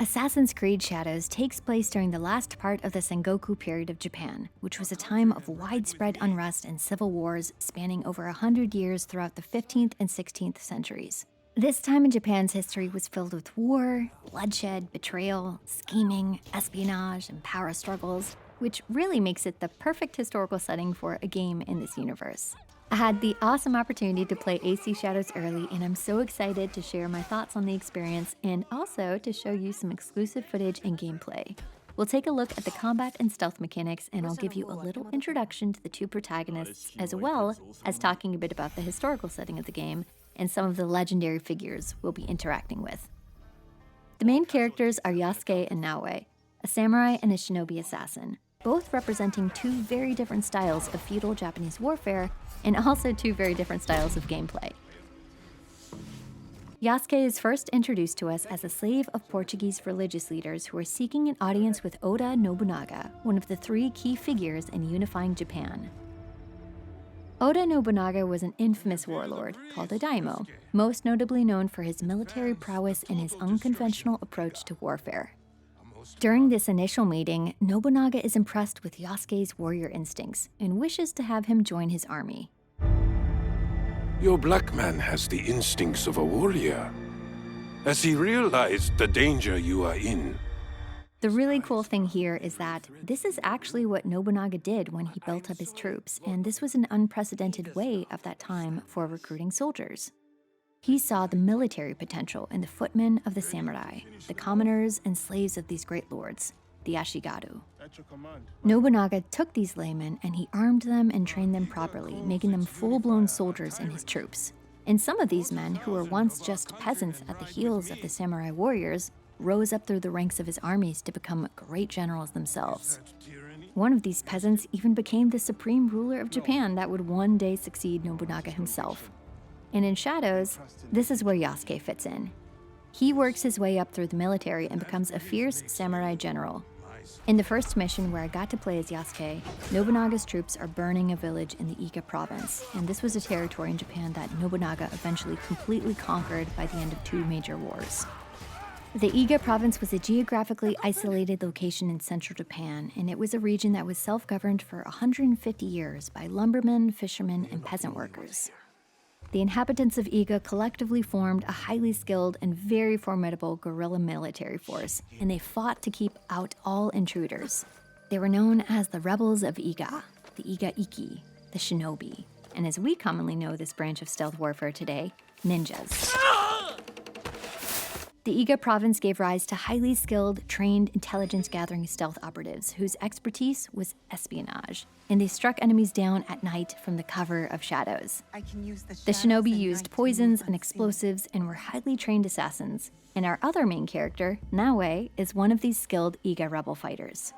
Assassin's Creed Shadows takes place during the last part of the Sengoku period of Japan, which was a time of widespread unrest and civil wars spanning over 100 years throughout the 15th and 16th centuries. This time in Japan's history was filled with war, bloodshed, betrayal, scheming, espionage, and power struggles, which really makes it the perfect historical setting for a game in this universe. I had the awesome opportunity to play AC Shadows early, and I'm so excited to share my thoughts on the experience and also to show you some exclusive footage and gameplay. We'll take a look at the combat and stealth mechanics, and I'll give you a little introduction to the two protagonists, as well as talking a bit about the historical setting of the game and some of the legendary figures we'll be interacting with. The main characters are Yasuke and Naoe, a samurai and a shinobi assassin, both representing two very different styles of feudal Japanese warfare and also two very different styles of gameplay. Yasuke is first introduced to us as a slave of Portuguese religious leaders who are seeking an audience with Oda Nobunaga, one of the three key figures in unifying Japan. Oda Nobunaga was an infamous warlord called a daiymo, most notably known for his military prowess and his unconventional approach to warfare. During this initial meeting, Nobunaga is impressed with Yasuke's warrior instincts and wishes to have him join his army. Your black man has the instincts of a warrior. Has he realized the danger you are in? The really cool thing here is that this is actually what Nobunaga did when he built up his troops, and this was an unprecedented way of that time for recruiting soldiers. He saw the military potential in the footmen of the samurai, the commoners and slaves of these great lords, the ashigaru. Nobunaga took these laymen and he armed them and trained them properly, making them full-blown soldiers in his troops. And some of these men, who were once just peasants at the heels of the samurai warriors, rose up through the ranks of his armies to become great generals themselves. One of these peasants even became the supreme ruler of Japan that would one day succeed Nobunaga himself. And in Shadows, this is where Yasuke fits in. He works his way up through the military and becomes a fierce samurai general. In the first mission, where I got to play as Yasuke, Nobunaga's troops are burning a village in the Iga Province, and this was a territory in Japan that Nobunaga eventually completely conquered by the end of two major wars. The Iga Province was a geographically isolated location in central Japan, and it was a region that was self-governed for 150 years by lumbermen, fishermen, and peasant workers. The inhabitants of Iga collectively formed a highly skilled and very formidable guerrilla military force, and they fought to keep out all intruders. They were known as the rebels of Iga, the Iga Iki, the Shinobi, and as we commonly know this branch of stealth warfare today, ninjas. The Iga province gave rise to highly skilled, trained, intelligence-gathering stealth operatives whose expertise was espionage, and they struck enemies down at night from the cover of shadows. The shinobi used poisons and explosives and were highly trained assassins, and our other main character, Naoe, is one of these skilled Iga rebel fighters.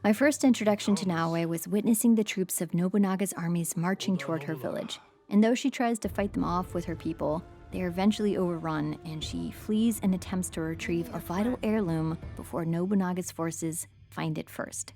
My first introduction to Naoe was witnessing the troops of Nobunaga's armies marching toward her village, and though she tries to fight them off with her people, they are eventually overrun, and she flees and attempts to retrieve a vital heirloom before Nobunaga's forces find it first.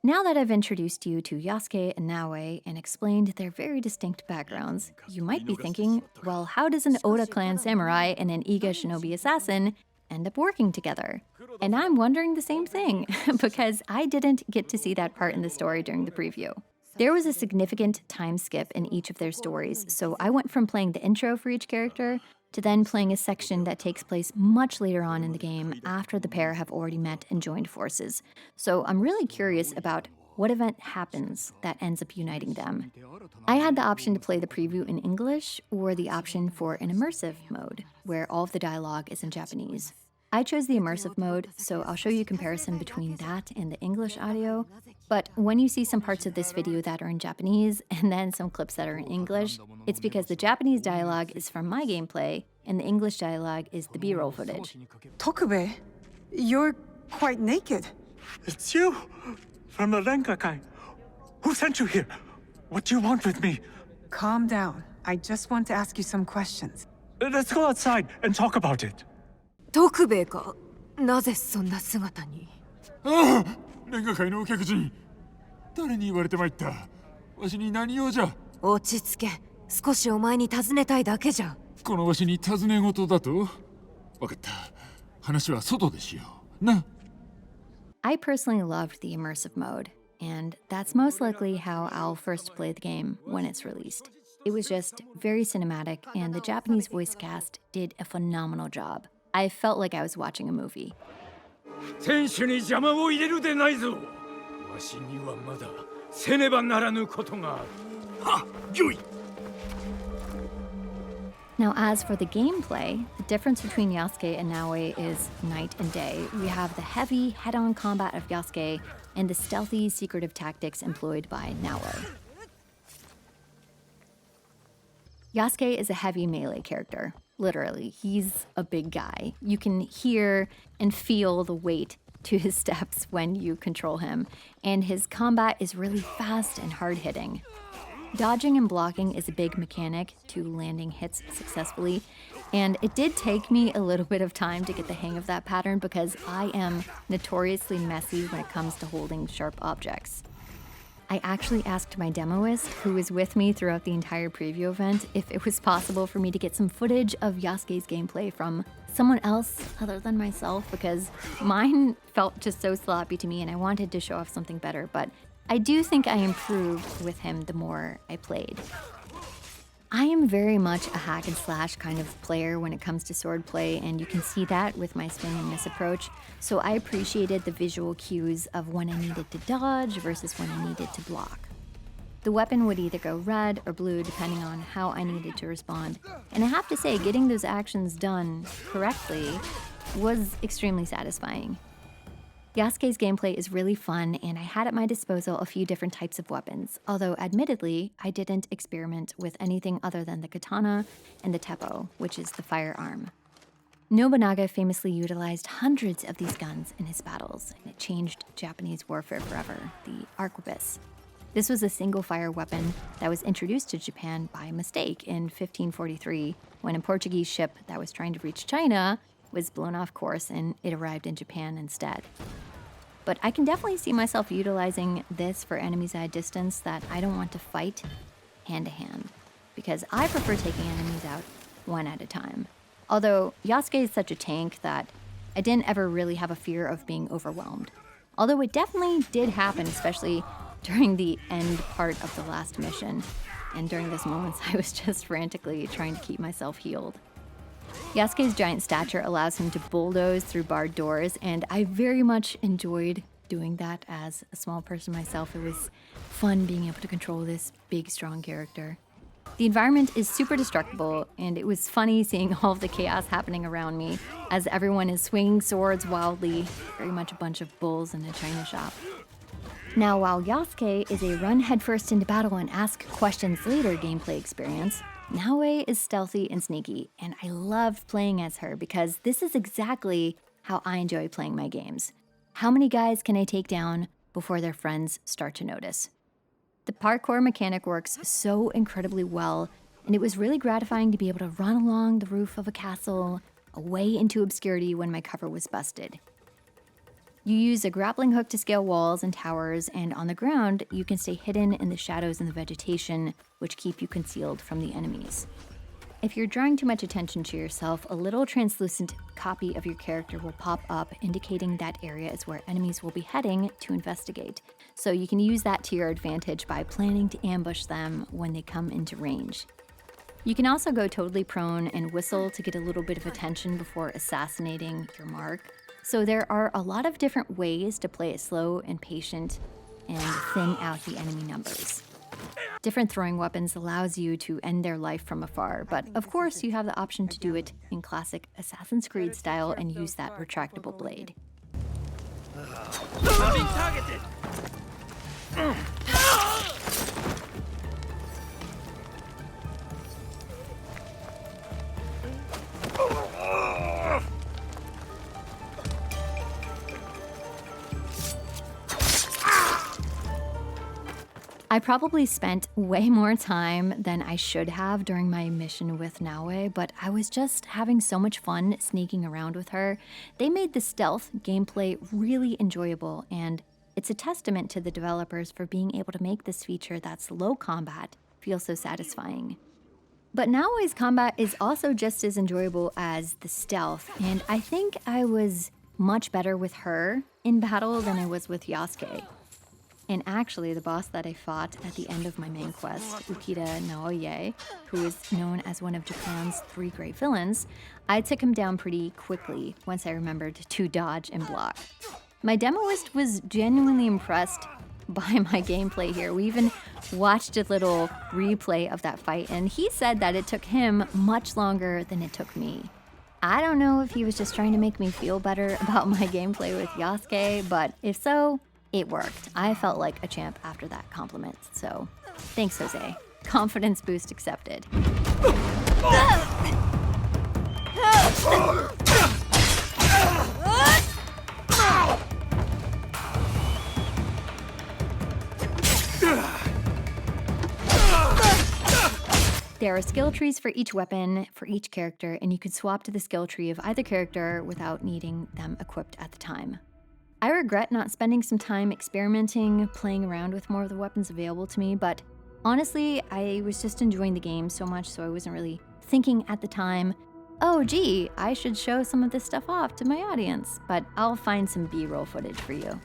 Now that I've introduced you to Yasuke and Naoe and explained their very distinct backgrounds, you might be thinking, well, how does an Oda clan samurai and an Iga shinobi assassin end up working together? And I'm wondering the same thing, because I didn't get to see that part in the story during the preview. There was a significant time skip in each of their stories, so I went from playing the intro for each character to then playing a section that takes place much later on in the game after the pair have already met and joined forces. So I'm really curious about what event happens that ends up uniting them. I had the option to play the preview in English or the option for an immersive mode, where all of the dialogue is in Japanese. I chose the immersive mode, so I'll show you a comparison between that and the English audio. But when you see some parts of this video that are in Japanese and then some clips that are in English, it's because the Japanese dialogue is from my gameplay and the English dialogue is the B-roll footage. Tokube, you're quite naked. It's you! From the Renka kind. Who sent you here? What do you want with me? Calm down. I just want to ask you some questions. Let's go outside and talk about it. 徳兵衛がなぜそんな姿に？レンガ界のお客人。誰に言われてまいった。わしに何用じゃ。落ち着け。少しお前に尋ねたいだけじゃ。このわしに尋ね事だと。わかった。話は外でしよう。な。I personally loved the immersive mode, and that's most likely how I'll first play the game when it's released. It was just very cinematic, and the Japanese voice cast did a phenomenal job. I felt like I was watching a movie. 選手に邪魔を入れるでないぞ。わしにはまだせねばならぬことがある。はっ、よい。Now, as for the gameplay, the difference between Yasuke and Naoe is night and day. We have the heavy, head-on combat of Yasuke and the stealthy, secretive tactics employed by Naoe. Yasuke is a heavy melee character. Literally, he's a big guy. You can hear and feel the weight to his steps when you control him, and his combat is really fast and hard-hitting. Dodging and blocking is a big mechanic to landing hits successfully, and it did take me a little bit of time to get the hang of that pattern because I am notoriously messy when it comes to holding sharp objects. I actually asked my demoist, who was with me throughout the entire preview event, if it was possible for me to get some footage of Yasuke's gameplay from someone else other than myself, because mine felt just so sloppy to me and I wanted to show off something better, but I do think I improved with him the more I played. I am very much a hack and slash kind of player when it comes to swordplay, and you can see that with my swing and miss approach, so I appreciated the visual cues of when I needed to dodge versus when I needed to block. The weapon would either go red or blue depending on how I needed to respond, and I have to say, getting those actions done correctly was extremely satisfying. Yasuke's gameplay is really fun, and I had at my disposal a few different types of weapons, although admittedly, I didn't experiment with anything other than the katana and the teppo, which is the firearm. Nobunaga famously utilized hundreds of these guns in his battles, and it changed Japanese warfare forever, the arquebus. This was a single-fire weapon that was introduced to Japan by mistake in 1543 when a Portuguese ship that was trying to reach China was blown off course and it arrived in Japan instead. But I can definitely see myself utilizing this for enemies at a distance that I don't want to fight hand-to-hand, because I prefer taking enemies out one at a time. Although Yasuke is such a tank that I didn't ever really have a fear of being overwhelmed. Although it definitely did happen, especially during the end part of the last mission. And during those moments, I was just frantically trying to keep myself healed. Yasuke's giant stature allows him to bulldoze through barred doors, and I very much enjoyed doing that as a small person myself. It was fun being able to control this big, strong character. The environment is super destructible, and it was funny seeing all of the chaos happening around me as everyone is swinging swords wildly, very much a bunch of bulls in a china shop. Now, while Yasuke is a run headfirst into battle and ask questions later gameplay experience, Naoe is stealthy and sneaky, and I loved playing as her because this is exactly how I enjoy playing my games. How many guys can I take down before their friends start to notice? The parkour mechanic works so incredibly well, and it was really gratifying to be able to run along the roof of a castle, away into obscurity when my cover was busted. You use a grappling hook to scale walls and towers, and on the ground, you can stay hidden in the shadows and the vegetation, which keep you concealed from the enemies. If you're drawing too much attention to yourself, a little translucent copy of your character will pop up, indicating that area is where enemies will be heading to investigate. So you can use that to your advantage by planning to ambush them when they come into range. You can also go totally prone and whistle to get a little bit of attention before assassinating your mark. So there are a lot of different ways to play it slow and patient and thin out the enemy numbers. Different throwing weapons allows you to end their life from afar, but of course you have the option to do it in classic Assassin's Creed style and use that retractable blade. I'm being targeted! I probably spent way more time than I should have during my mission with Naoe, but I was just having so much fun sneaking around with her. They made the stealth gameplay really enjoyable, and It's a testament to the developers for being able to make this feature that's low combat feel so satisfying. But Naoe's combat is also just as enjoyable as the stealth, and I think I was much better with her in battle than I was with Yasuke. And actually, the boss that I fought at the end of my main quest, Ukita Naoe, who is known as one of Japan's 3 great villains, I took him down pretty quickly once I remembered to dodge and block. My demoist was genuinely impressed by my gameplay here. We even watched a little replay of that fight, and he said that it took him much longer than it took me. I don't know if he was just trying to make me feel better about my gameplay with Yasuke, but if so, it worked. I felt like a champ after that compliment, so thanks, Jose. Confidence boost accepted. There are skill trees for each weapon, for each character, and you can swap to the skill tree of either character without needing them equipped at the time. I regret not spending some time experimenting, playing around with more of the weapons available to me, but honestly, I was just enjoying the game so much, so I wasn't really thinking at the time, oh gee, I should show some of this stuff off to my audience, but I'll find some B-roll footage for you.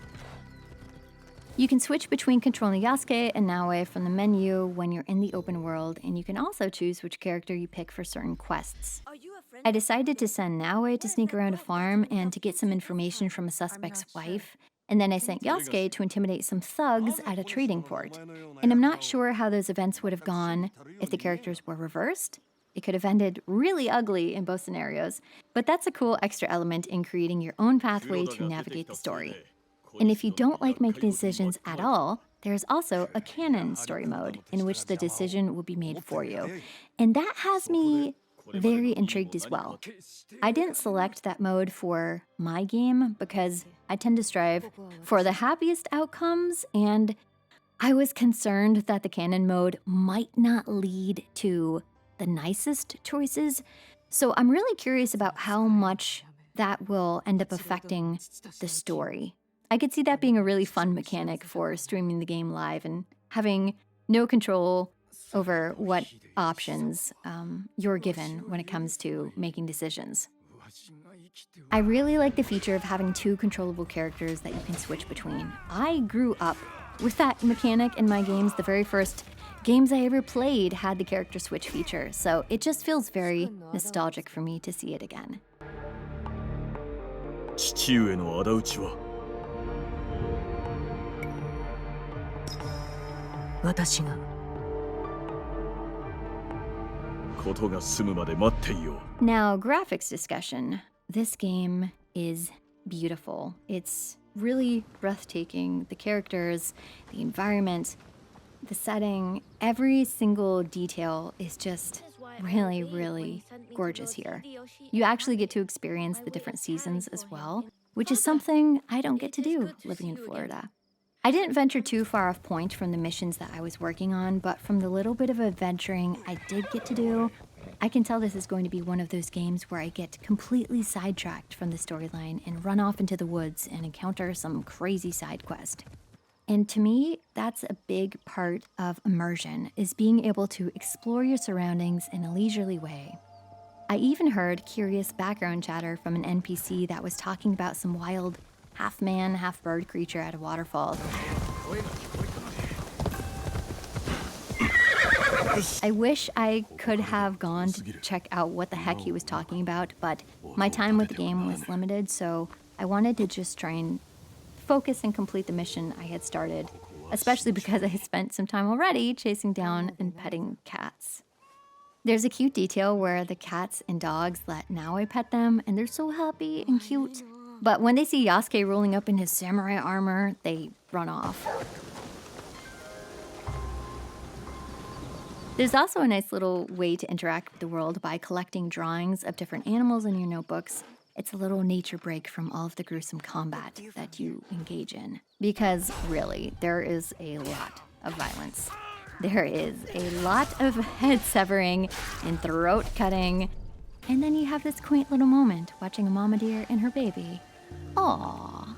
You can switch between controlling Yasuke and Naoe from the menu when you're in the open world, and you can also choose which character you pick for certain quests. I decided to send Naoe to sneak around a farm and to get some information from a suspect's wife, and then I sent Yasuke to intimidate some thugs at a trading port. And I'm not sure how those events would have gone if the characters were reversed. It could have ended really ugly in both scenarios, but that's a cool extra element in creating your own pathway to navigate the story. And if you don't like making decisions at all, there's also a canon story mode in which the decision will be made for you. And that has me very intrigued as well. I didn't select that mode for my game because I tend to strive for the happiest outcomes, and I was concerned that the canon mode might not lead to the nicest choices. So I'm really curious about how much that will end up affecting the story. I could see that being a really fun mechanic for streaming the game live and having no control over what options you're given when it comes to making decisions. I really like the feature of having 2 controllable characters that you can switch between. I grew up with that mechanic in my games. The very first games I ever played had the character switch feature, so it just feels very nostalgic for me to see it again. 父上の仇討ちは私が。ことが済むまで待っていよう。 Now, graphics discussion. This game is beautiful. It's really breathtaking. The characters, the environment, the setting, every single detail is just really, really gorgeous here. You actually get to experience the different seasons as well, which is something I don't get to do living in Florida. I didn't venture too far off point from the missions that I was working on, but from the little bit of adventuring I did get to do, I can tell this is going to be one of those games where I get completely sidetracked from the storyline and run off into the woods and encounter some crazy side quest. And to me, that's a big part of immersion, is being able to explore your surroundings in a leisurely way. I even heard curious background chatter from an NPC that was talking about some wild half-man, half-bird creature at a waterfall. I wish I could have gone to check out what the heck he was talking about, but my time with the game was limited, so I wanted to just try and focus and complete the mission I had started, especially because I spent some time already chasing down and petting cats. There's a cute detail where the cats and dogs let Naoe pet them, and they're so happy and cute. But when they see Yasuke rolling up in his samurai armor, they run off. There's also a nice little way to interact with the world by collecting drawings of different animals in your notebooks. It's a little nature break from all of the gruesome combat that you engage in. Because really, there is a lot of violence. There is a lot of head severing and throat cutting. And then you have this quaint little moment watching a mama deer and her baby. Aww.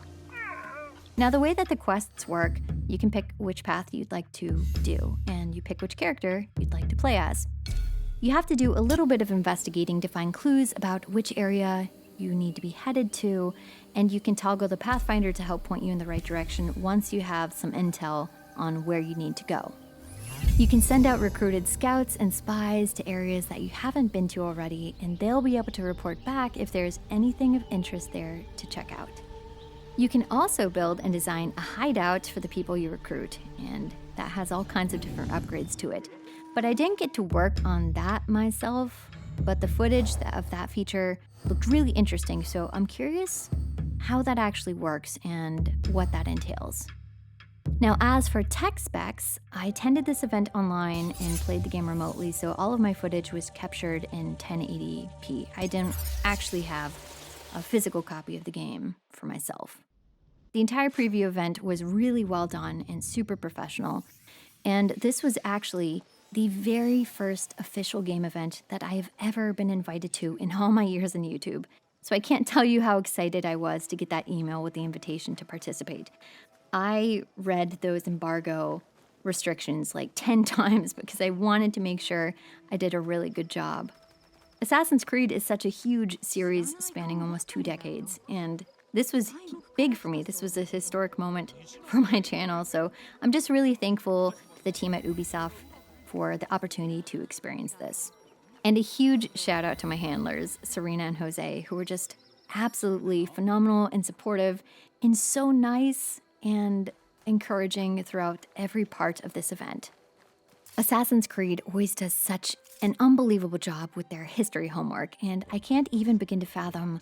Now, the way that the quests work, you can pick which path you'd like to do, and you pick which character you'd like to play as. You have to do a little bit of investigating to find clues about which area you need to be headed to, and you can toggle the Pathfinder to help point you in the right direction once you have some intel on where you need to go. You can send out recruited scouts and spies to areas that you haven't been to already, and they'll be able to report back if there's anything of interest there to check out. You can also build and design a hideout for the people you recruit, and that has all kinds of different upgrades to it. But I didn't get to work on that myself, but the footage of that feature looked really interesting, so I'm curious how that actually works and what that entails. Now, as for tech specs, I attended this event online and played the game remotely, so all of my footage was captured in 1080p. I didn't actually have a physical copy of the game for myself. The entire preview event was really well done and super professional, and this was actually the very first official game event that I have ever been invited to in all my years in YouTube. So I can't tell you how excited I was to get that email with the invitation to participate. I read those embargo restrictions like 10 times because I wanted to make sure I did a really good job. Assassin's Creed is such a huge series spanning almost 2 decades, and this was big for me. This was a historic moment for my channel, so I'm just really thankful to the team at Ubisoft for the opportunity to experience this. And a huge shout out to my handlers, Serena and Jose, who were just absolutely phenomenal and supportive and so nice and encouraging throughout every part of this event. Assassin's Creed always does such an unbelievable job with their history homework, and I can't even begin to fathom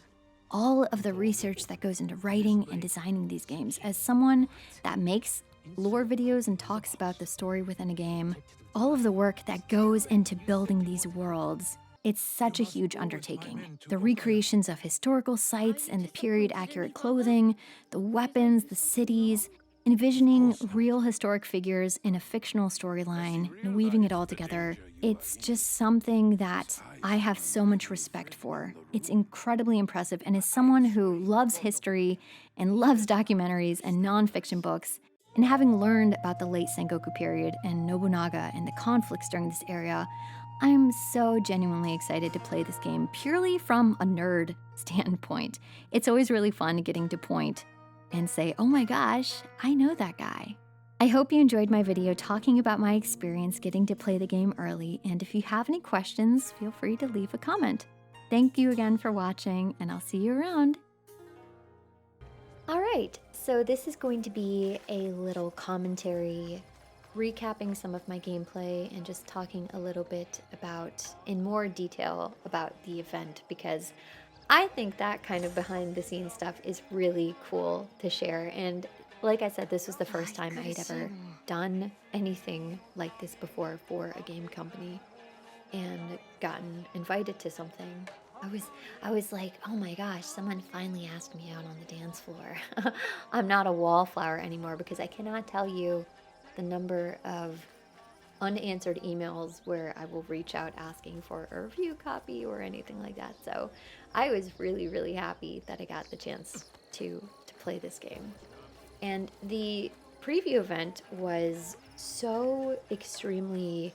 all of the research that goes into writing and designing these games. As someone that makes lore videos and talks about the story within a game, all of the work that goes into building these worlds, it's such a huge undertaking. The recreations of historical sites and the period-accurate clothing, the weapons, the cities, envisioning real historic figures in a fictional storyline and weaving it all together. It's just something that I have so much respect for. It's incredibly impressive, and as someone who loves history and loves documentaries and nonfiction books, and having learned about the late Sengoku period and Nobunaga and the conflicts during this era, I'm so genuinely excited to play this game purely from a nerd standpoint. It's always really fun getting to point and say, oh my gosh, I know that guy. I hope you enjoyed my video talking about my experience getting to play the game early, and if you have any questions, feel free to leave a comment. Thank you again for watching, and I'll see you around. All right, so this is going to be a little commentary recapping some of my gameplay and just talking a little bit about, in more detail, about the event, because I think that kind of behind the scenes stuff is really cool to share. And like I said, this was the first time I had ever done anything like this before for a game company and gotten invited to something. I was like, oh my gosh, someone finally asked me out on the dance floor. I'm not a wallflower anymore, because I cannot tell you the number of unanswered emails where I will reach out asking for a review copy or anything like that. So I was really, really happy that I got the chance to play this game. And the preview event was so extremely,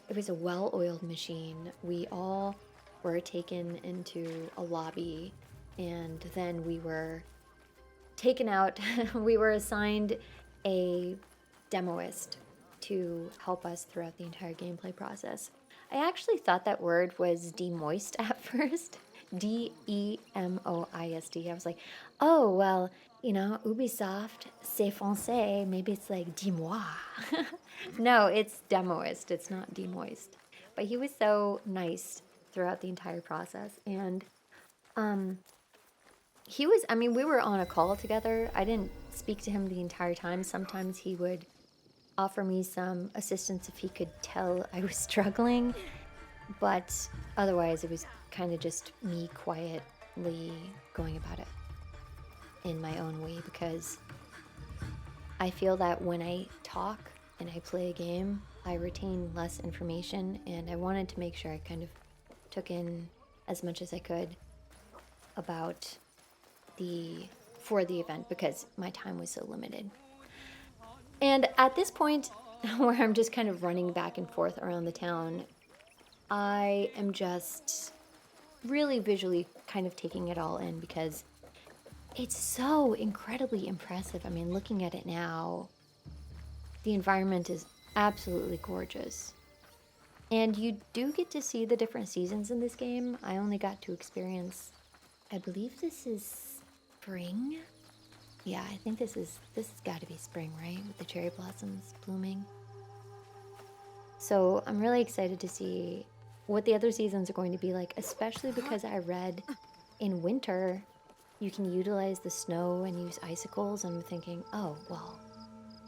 it was a well-oiled machine. We all were taken into a lobby, and then we were taken out. We were assigned a demoist to help us throughout the entire gameplay process. I actually thought that word was demoist at first. D-E-M-O-I-S-D. I was like, oh, well, you know, Ubisoft, c'est français, maybe it's like dis-moi. No, it's demoist, it's not demoist. But he was so nice throughout the entire process, and he was, I mean, we were on a call together. I didn't speak to him the entire time. Sometimes he would offer me some assistance if he could tell I was struggling, but otherwise it was kind of just me quietly going about it in my own way, because I feel that when I talk and I play a game, I retain less information, and I wanted to make sure I kind of took in as much as I could about the for the event because my time was so limited. And at this point, where I'm just kind of running back and forth around the town, I am just really visually kind of taking it all in because it's so incredibly impressive. I mean, looking at it now, the environment is absolutely gorgeous. And you do get to see the different seasons in this game. I only got to experience, I believe this is spring? Yeah, I think this has got to be spring, right? With the cherry blossoms blooming. So I'm really excited to see what the other seasons are going to be like, especially because I read in winter you can utilize the snow and use icicles. And I'm thinking, oh, well,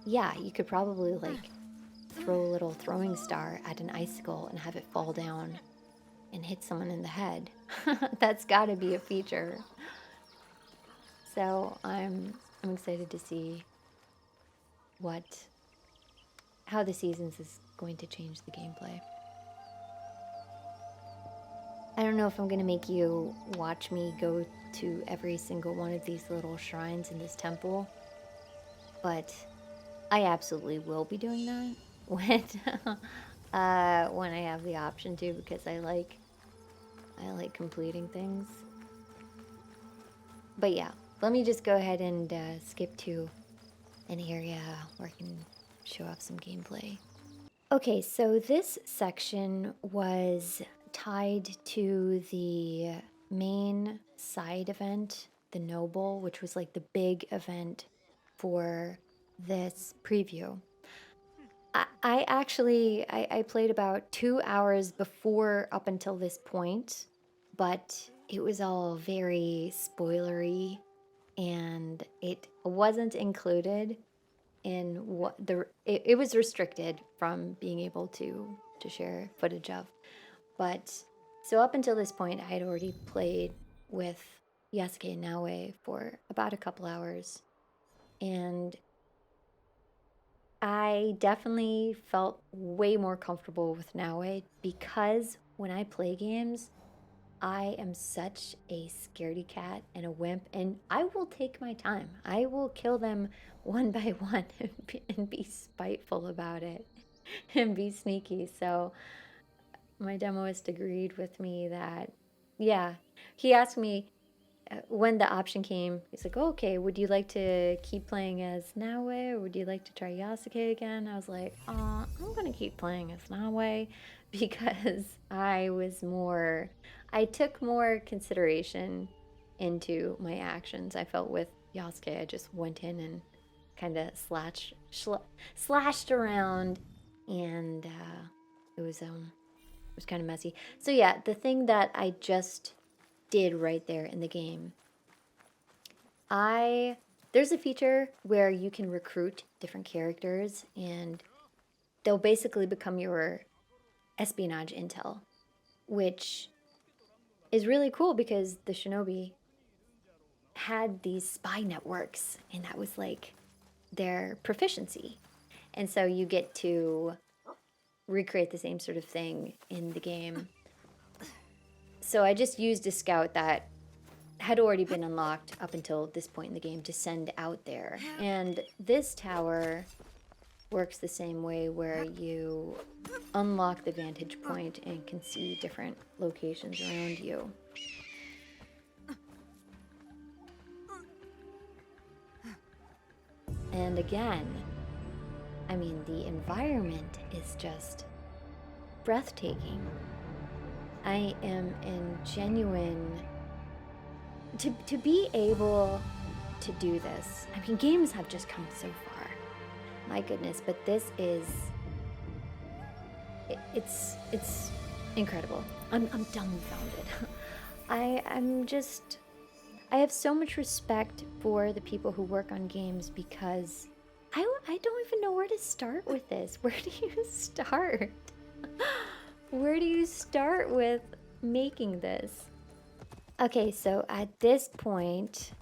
yeah, you could probably like throw a little throwing star at an icicle and have it fall down and hit someone in the head. That's got to be a feature. So I'm excited to see how the seasons is going to change the gameplay. I don't know if I'm gonna make you watch me go to every single one of these little shrines in this temple, but I absolutely will be doing that when I have the option to, because I like completing things. But yeah, let me just go ahead and skip to an area where I can show off some gameplay. Okay, so this section was tied to the main side event, the Noble, which was like the big event for this preview. I actually played about 2 hours before up until this point, but it was all very spoilery and it wasn't included in what it was restricted from being able to share footage of. But so up until this point I had already played with Yasuke and Naoe for about a couple hours, and I definitely felt way more comfortable with Naoe because when I play games, I am such a scaredy cat and a wimp, and I will take my time. I will kill them one by one and be spiteful about it and be sneaky. So my demoist agreed with me that, yeah, he asked me when the option came, he's like, oh, okay, would you like to keep playing as Naoe or would you like to try Yasuke again? I was like, I'm going to keep playing as Naoe because I took more consideration into my actions. I felt with Yasuke, I just went in and kind of slashed around, and it was kind of messy. So yeah, the thing that I just did right there in the game, there's a feature where you can recruit different characters and they'll basically become your espionage intel, which is really cool because the Shinobi had these spy networks and that was like their proficiency. And so you get to recreate the same sort of thing in the game. So I just used a scout that had already been unlocked up until this point in the game to send out there. And this tower works the same way, where you unlock the vantage point and can see different locations around you. And again, I mean, the environment is just breathtaking. I am in genuine... To be able to do this, I mean, games have just come so far. My goodness, but this is... It's incredible. I'm dumbfounded. I have so much respect for the people who work on games because I don't even know where to start with this. Where do you start? Where do you start with making this? Okay, so at this point,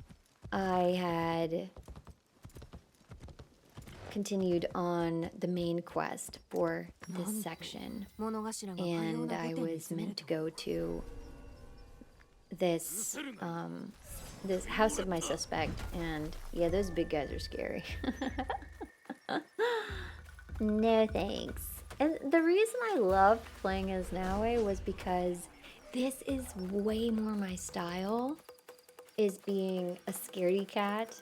I had continued on the main quest for this section, and I was meant to go to this this house of my suspect, and yeah, those big guys are scary. No thanks. And the reason I loved playing as Naoe was because this is way more my style, is being a scaredy cat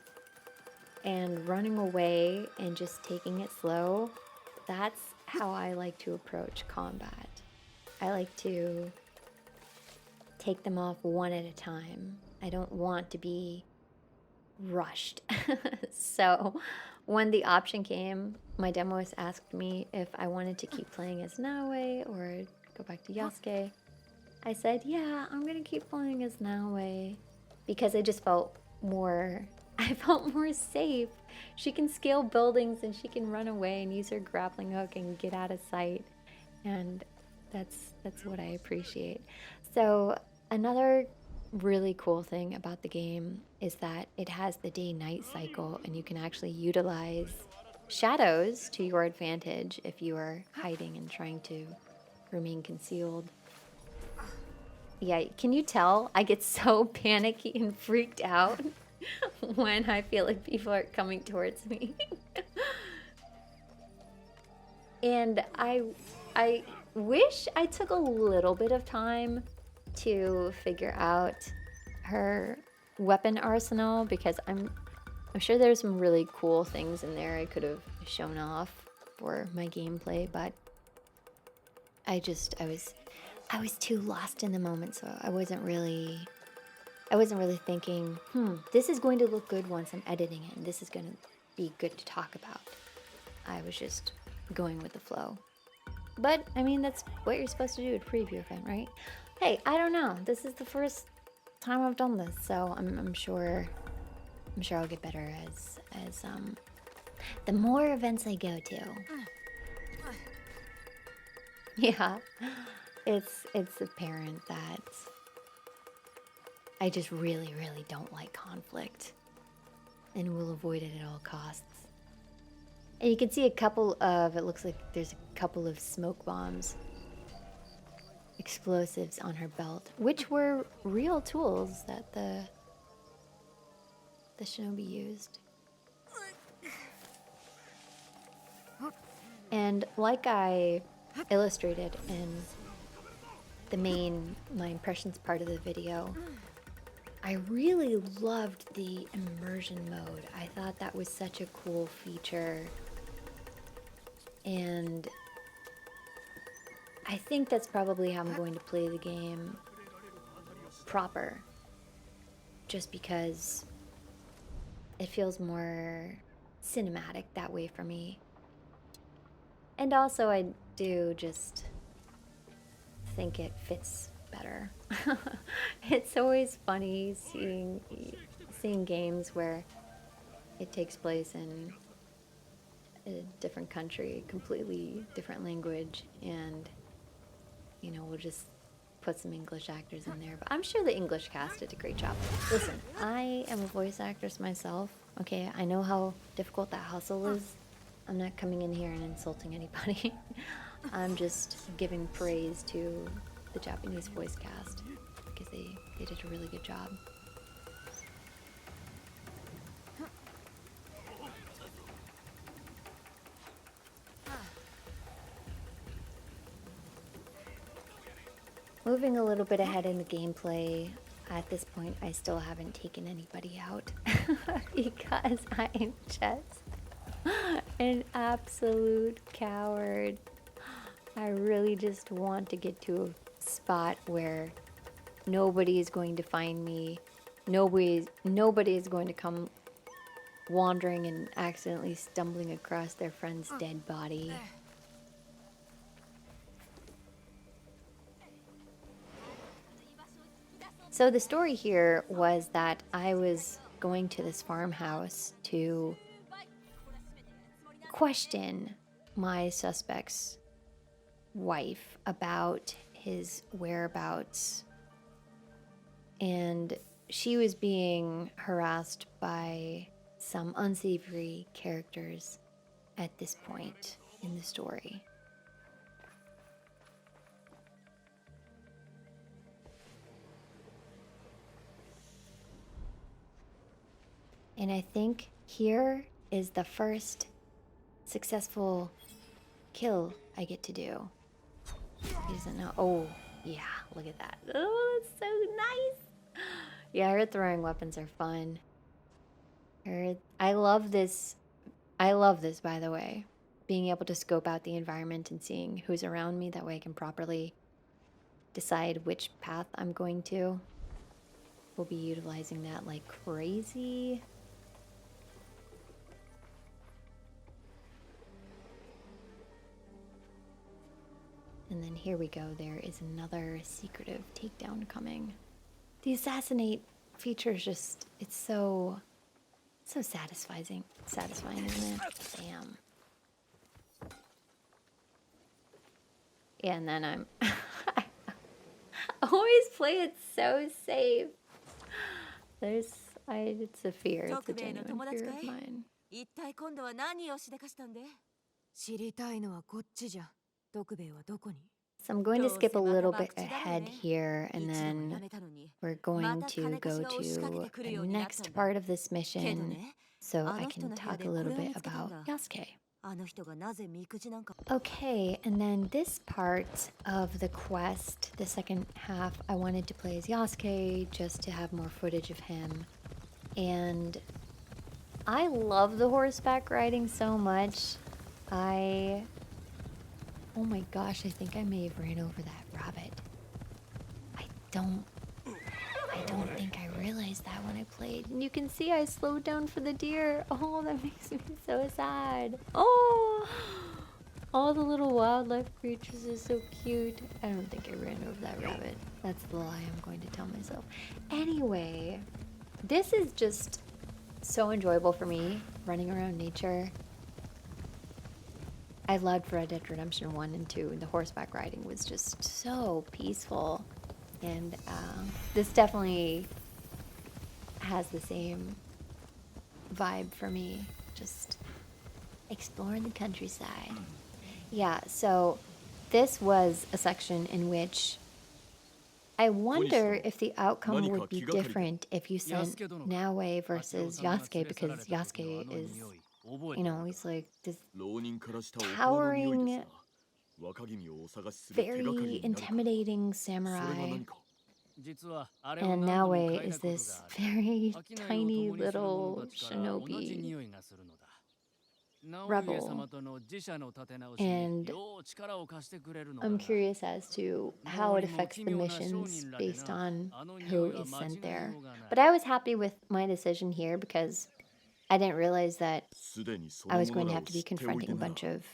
and running away and just taking it slow. That's how I like to approach combat. I like to take them off one at a time. I don't want to be rushed. So when the option came, my demoist asked me if I wanted to keep playing as Naoe or go back to Yasuke. I said, yeah, I'm gonna keep playing as Naoe because I just felt more, I felt more safe. She can scale buildings and she can run away and use her grappling hook and get out of sight. And that's what I appreciate. So another really cool thing about the game is that it has the day-night cycle, and you can actually utilize shadows to your advantage if you are hiding and trying to remain concealed. Yeah, can you tell I get so panicky and freaked out when I feel like people are coming towards me? And I wish I took a little bit of time to figure out her weapon arsenal, because I'm sure there's some really cool things in there I could have shown off for my gameplay, but I was too lost in the moment, so I wasn't really thinking, this is going to look good once I'm editing it, and this is going to be good to talk about. I was just going with the flow. But, I mean, that's what you're supposed to do at a preview event, right? Hey, I don't know. This is the first time I've done this, so I'm sure I'll get better as the more events I go to. Yeah, it's apparent that I just really, really don't like conflict and will avoid it at all costs. And you can see a couple of, it looks like there's a couple of smoke bombs, explosives on her belt, which were real tools that the Shinobi used. And like I illustrated in my impressions part of the video, I really loved the immersion mode. I thought that was such a cool feature. And I think that's probably how I'm going to play the game proper. Just because it feels more cinematic that way for me. And also I do just think it fits better. It's always funny seeing games where it takes place in a different country, completely different language, and you know, we'll just put some English actors in there. But I'm sure the English cast did a great job. Listen, I am a voice actress myself, okay? I know how difficult that hustle is. I'm not coming in here and insulting anybody. I'm just giving praise to the Japanese voice cast because they did a really good job. Moving a little bit ahead in the gameplay, at this point I still haven't taken anybody out because I am just an absolute coward. I really just want to get to a spot where nobody is going to find me. Nobody is going to come wandering and accidentally stumbling across their friend's dead body. So the story here was that I was going to this farmhouse to question my suspect's wife about his whereabouts, and she was being harassed by some unsavory characters at this point in the story. And I think here is the first successful kill I get to do. He doesn't know. Oh, yeah, look at that. Oh, that's so nice. Yeah, her throwing weapons are fun. I love this. I love this, by the way. Being able to scope out the environment and seeing who's around me. That way I can properly decide which path I'm going to. We'll be utilizing that like crazy. And then here we go. There is another secretive takedown coming. The assassinate feature is just, it's so satisfying. Satisfying, isn't it? Damn. Yeah, and then I'm I always play it so safe. It's a fear. It's a genuine fear of mine. 一体今度は何をしでかしたんで？知りたいのはこっちじゃ。徳兵衛はどこに？ So I'm going to skip a little bit ahead here, and then we're going to go to the next part of this mission so I can talk a little bit about Yasuke. Okay, and then this part of the quest, the second half, I wanted to play as Yasuke just to have more footage of him. And I love the horseback riding so much. Oh my gosh, I think I may have ran over that rabbit. I don't think I realized that when I played. And you can see I slowed down for the deer. Oh, that makes me so sad. Oh, all the little wildlife creatures are so cute. I don't think I ran over that rabbit. That's the lie I'm going to tell myself. Anyway, this is just so enjoyable for me, running around nature. I loved Red Dead Redemption 1 and 2, and the horseback riding was just so peaceful. And this definitely has the same vibe for me, just exploring the countryside. Yeah, so this was a section in which I wonder if the outcome would be different if you sent Naoe versus Yasuke, because Yasuke is, you know, he's like this towering, very intimidating samurai. And Naoe is this very tiny little shinobi rebel. And I'm curious as to how it affects the missions based on who is sent there. But I was happy with my decision here because I didn't realize that I was going to have to be confronting a bunch of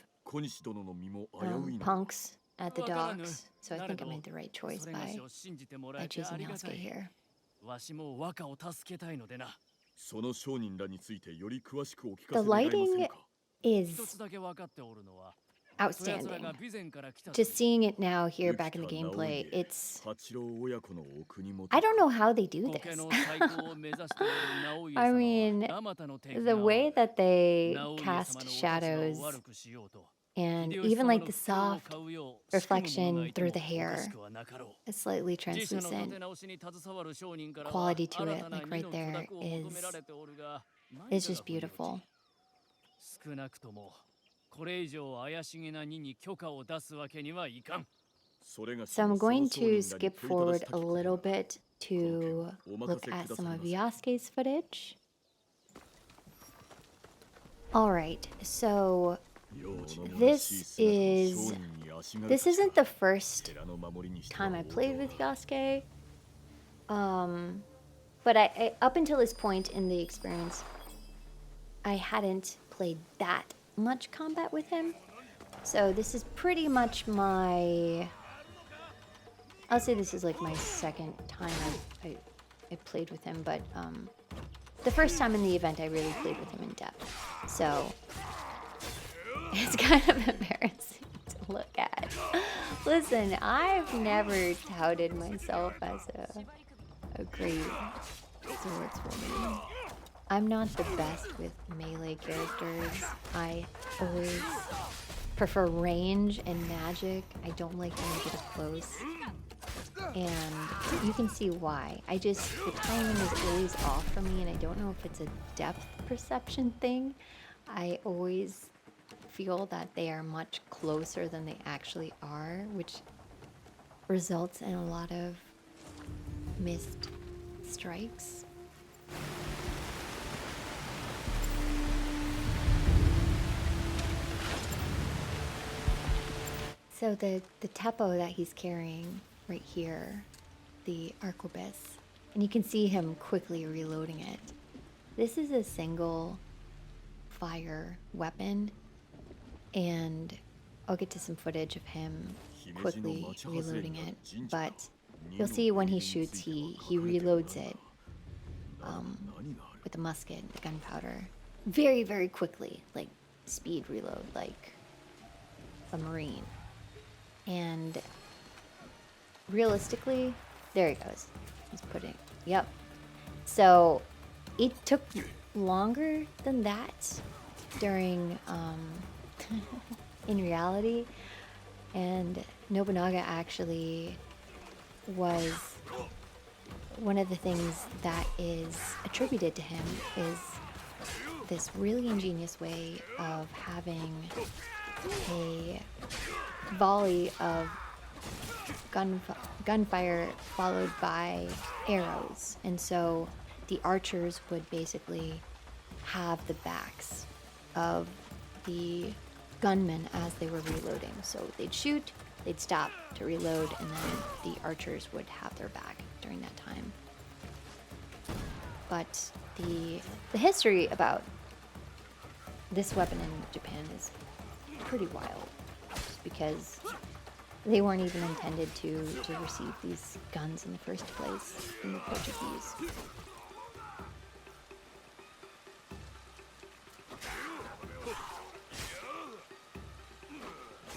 punks at the docks. So I think I made the right choice by choosing Yasuke here. The lighting is outstanding. Just seeing it now here back in the gameplay, it's... I don't know how they do this. I mean, the way that they cast shadows and even like the soft reflection through the hair, a slightly translucent quality to it, like right there, is just beautiful. So I'm going to skip forward a little bit to look at some of Yasuke's footage. Alright, so this isn't the first time I played with Yasuke. But I up until this point in the experience, I hadn't played that much combat with him. So this is pretty much I'll say this is like my second time I played with him, but the first time in the event I really played with him in depth. So it's kind of embarrassing to look at. Listen, I've never touted myself as a great swordswoman. I'm not the best with melee characters. I always prefer range and magic. I don't like when I get up close. and you can see why. The timing is always off for me, and I don't know if it's a depth perception thing. I always feel that they are much closer than they actually are, which results in a lot of missed strikes. So the teppo that he's carrying right here, the arquebus, and you can see him quickly reloading it. This is a single fire weapon, and I'll get to some footage of him quickly reloading it, but you'll see when he shoots, he reloads it with the musket, the gunpowder, very, very quickly, like speed reload, like a Marine. And realistically, there he goes. He's putting, yep. So it took longer than that during, in reality. And Nobunaga actually was one of the things that is attributed to him is this really ingenious way of having a volley of gunfire followed by arrows. And so the archers would basically have the backs of the gunmen as they were reloading. So they'd shoot, they'd stop to reload, and then the archers would have their back during that time. But the history about this weapon in Japan is pretty wild, just because they weren't even intended to receive these guns in the first place from the Portuguese.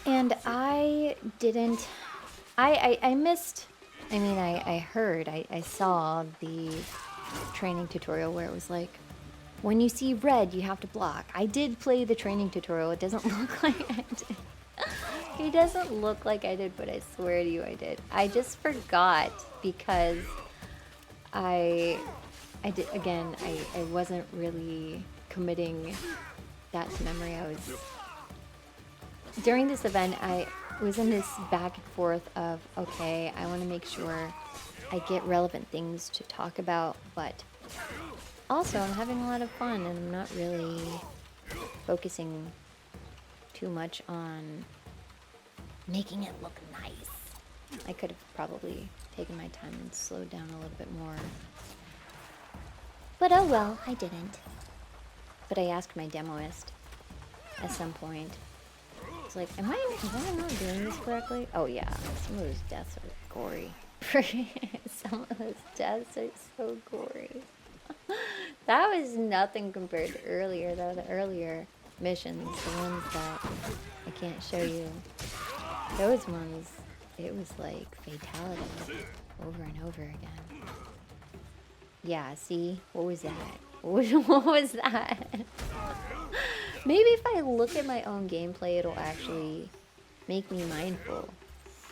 And I saw the training tutorial where it was like, when you see red, you have to block. I did play the training tutorial. It doesn't look like I did. It doesn't look like I did, but I swear to you I did. I just forgot because I wasn't really committing that to memory. During this event, I was in this back and forth of, okay, I want to make sure I get relevant things to talk about, but also I'm having a lot of fun and I'm not really focusing too much on making it look nice. I could have probably taken my time and slowed down a little bit more. But oh well, I didn't. But I asked my demoist at some point. It's like, am I not doing this correctly? Oh yeah, some of those deaths are gory. Some of those deaths are so gory. That was nothing compared to earlier, though. The earlier missions, the ones that I can't show you, those ones, it was like fatality over and over again. Yeah, see? What was that? What was that? Maybe if I look at my own gameplay, it'll actually make me mindful.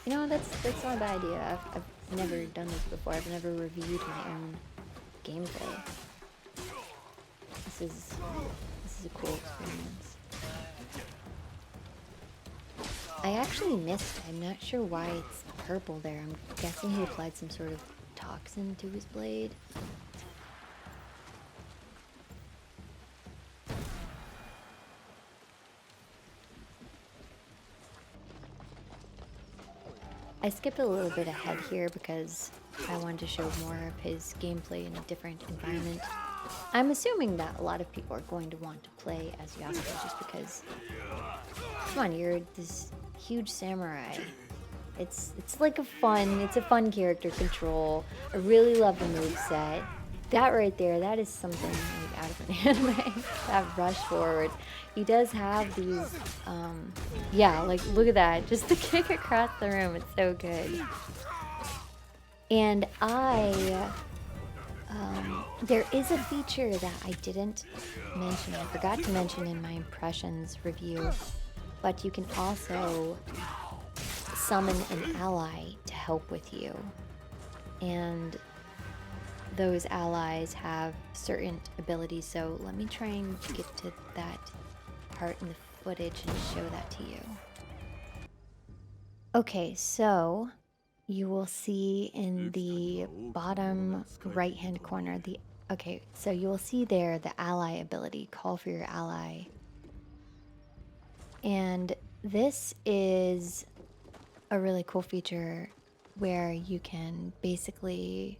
You know, that's not a bad idea. I've never done this before. I've never reviewed my own gameplay. This is a cool experience. I actually missed. I'm not sure why it's purple there. I'm guessing he applied some sort of toxin to his blade. I skipped a little bit ahead here because I wanted to show more of his gameplay in a different environment. I'm assuming that a lot of people are going to want to play as Yasuke just because, come on, you're this huge samurai. It's like a fun character control. I really love the moveset. That right there, that is something like out of an anime. That rush forward. He does have these, yeah, like look at that. Just the kick across the room, it's so good. And there is a feature that I didn't mention. I forgot to mention in my impressions review, but you can also summon an ally to help with you. and those allies have certain abilities. So let me try and get to that part in the footage and show that to you. Okay, so you will see in the bottom right hand corner so you will see there the ally ability, call for your ally. And this is a really cool feature where you can basically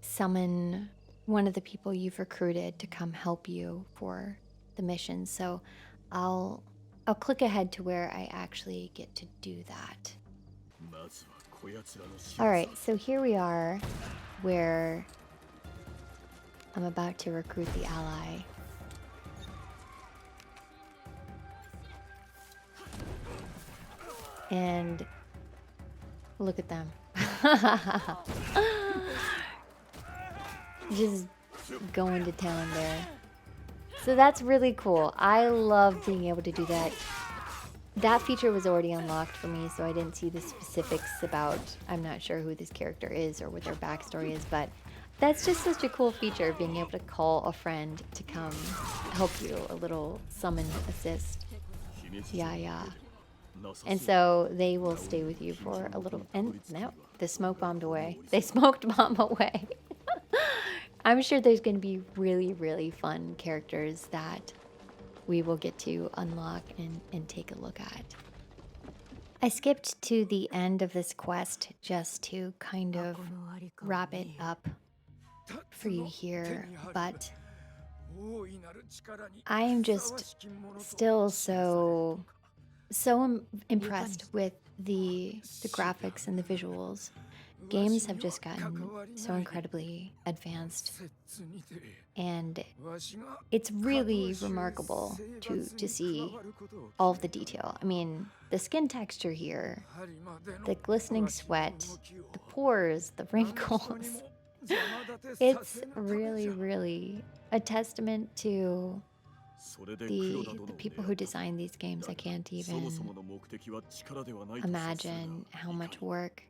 summon one of the people you've recruited to come help you for the mission. So I'll click ahead to where I actually get to do that. Alright, so here we are where I'm about to recruit the ally. And look at them. Just going to town there. So that's really cool. I love being able to do that. That feature was already unlocked for me, so I didn't see the specifics about, I'm not sure who this character is or what their backstory is, but that's just such a cool feature, being able to call a friend to come help you, a little summon assist. Yeah. And so they will stay with you for a little, and no, the smoke bombed away. They smoked bomb away. I'm sure there's going to be really, really fun characters that we will get to unlock and take a look at. I skipped to the end of this quest just to kind of wrap it up for you here, but I am just still so impressed with the graphics and the visuals. Games have just gotten so incredibly advanced, and it's really remarkable to see all of the detail. I mean, the skin texture here, the glistening sweat, the pores, the wrinkles. It's really, really a testament to the people who design these games. I can't even imagine how much work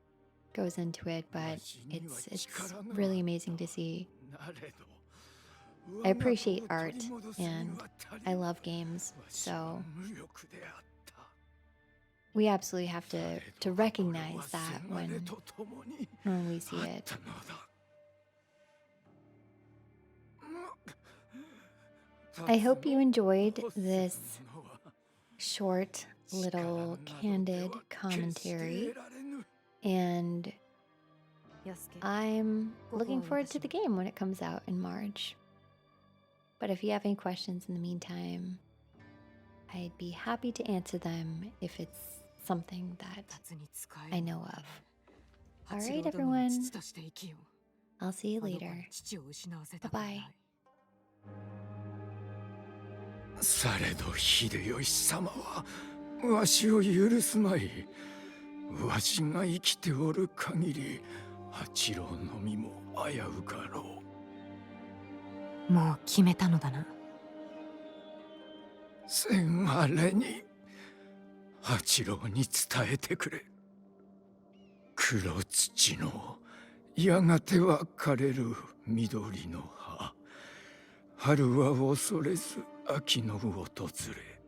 goes into it, but it's really amazing to see. I appreciate art and I love games, so we absolutely have to recognize that when we see it. I hope you enjoyed this short, little, candid commentary, and I'm looking forward to the game when it comes out in March. But if you have any questions in the meantime, I'd be happy to answer them if it's something that I know of. Alright, everyone. I'll see you later. Bye-bye. されど秀吉様はわしを許すまい。わしが生きておる限り八郎の身も危うかろう。もう決めたのだな。せがれに八郎に伝えてくれ。黒土のやがては枯れる緑の葉。春は恐れず秋の訪れ。